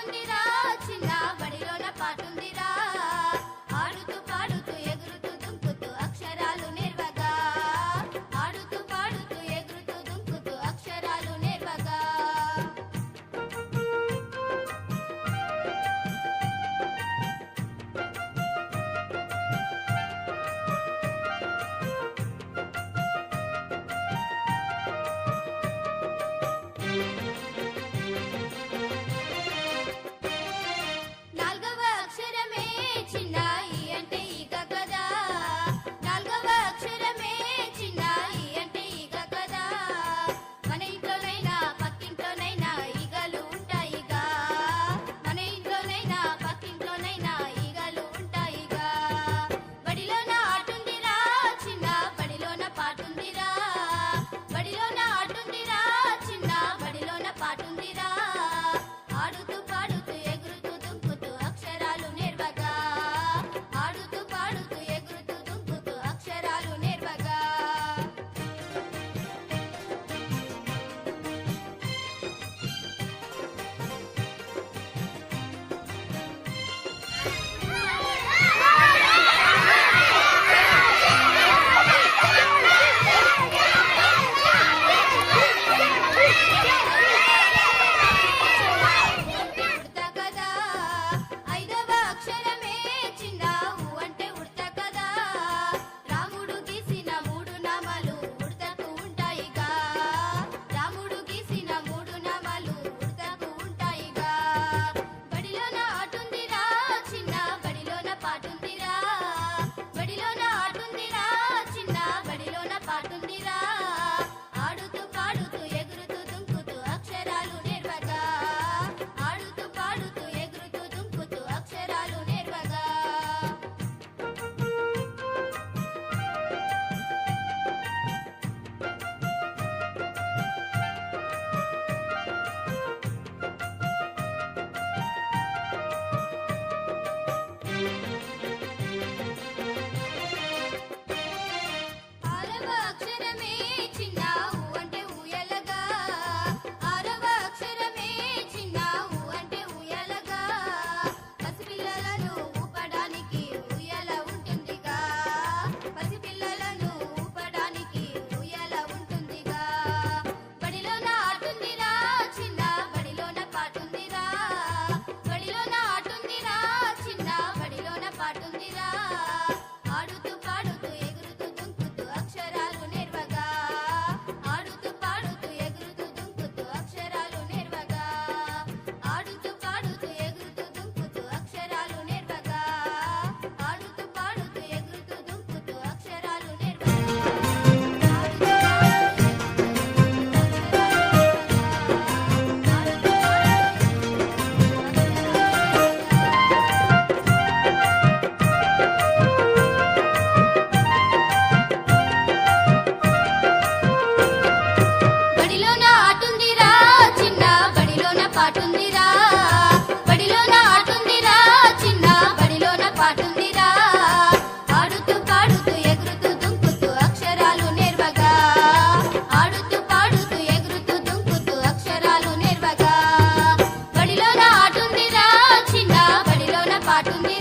ఆటుందిరా చిన్న బడిలోన పాటుందిరా ఆడుతూ పాడుతూ ఎగురుతూ దుంకుతూ అక్షరాలు నేర్వగా ఆడుతూ పాడుతూ ఎగురుతూ దుంకుతూ అక్షరాలు నేర్వగా నాల్గవ అక్షరమే చిన్న ఈ అంటే ఈగ కదా నాల్గవ అక్షరమే చిన్న ఈ అంటే ఈగ కదా మన ఇంట్లోనైనా పక్కింట్లోనైనా ఈగలు ఉంటాయిగా మన ఇంట్లోనైనా పక్కింట్లోనైనా ఈగలు ఉంటాయిగా బడిలోన ఆటుందిరా చిన్న బడిలోన పాటుందిరా బడిలోన ఆటుందిరా చిన్న బడిలోన పాటుందిరా ఆడుతూ పాడుతూ ఎగురుతూ దుంకుతూ అక్షరాలు నేర్వగా ఆడుతూ పాడుతూ ఎగురుతూ దుంకుతూ అక్షరాలు నేర్వగా ఉడత కదా ఐదవ అక్షరమే చిన్న ఊ అంటే ఉడత కదా రాముడు గీసిన మూడు నామాలు ఉడతకు ఉంటాయిగా రాముడు గీసిన మూడు నామాలు ఉడతకు ఉంటాయిగా బడిలోన ఆటుందిరా చిన్న బడిలోన పాటుందిరా బడిలోన ఆటుందిరా చిన్న బడిలోన పాటుందిరా ఆడుతూ పాడుతూ ఎగురుతూ దుంకుతూ అక్షరాలు నేర్వగా ఆడుతూ పాడుతూ ఎగురుతూ దుంకుతూ అక్షరాలు నేర్వగా ఆరవ అక్షరమే చిన్న ఊ అంటే ఊయలగా ఆరవ అక్షరమే చిన్న ఊ అంటే ఊయలగా పసిపిల్లలను ఊపడానికి ఊయల ఉంటుందిగా పసిపిల్లలను ఊపడానికి ఊయల ఉంటుందిగా బడిలోన ఆటుందిరా చిన్న బడిలోన పాటుందిరా బడిలోన ఆటుందిరా చిన్న బడిలోన పాటుందిరా ఆడుతూ పాడుతూ ఎగురుతూ దుంకుతూ అక్షరాలు నేర్వగా ఆడుతూ పాడుతూ ఎగురుతూ దుంకుతూ అక్షరాలు నేర్వగా ఆడుతూ పాడుతూ ఎగురుతూ దుంకుతూ అక్షరాలు నేర్వగా ఆడుతూ పాడుతూ ఎగురుతూ దుంకుతూ అక్షరాలు బడిలోన ఆటుందిరా చిన్న బడిలోన పాటుందిరా బడిలోన ఆటుందిరా చిన్న బడిలోన పాటుందిరా ఆడుతూ పాడుతూ ఎగురుతూ దుంకుతూ అక్షరాలు నేర్వగా ఆడుతూ పాడుతూ ఎగురుతూ దుంకుతూ అక్షరాలు నేర్వగా బడిలోన ఆటుందిరా చిన్న బడిలోన పాటుందిరా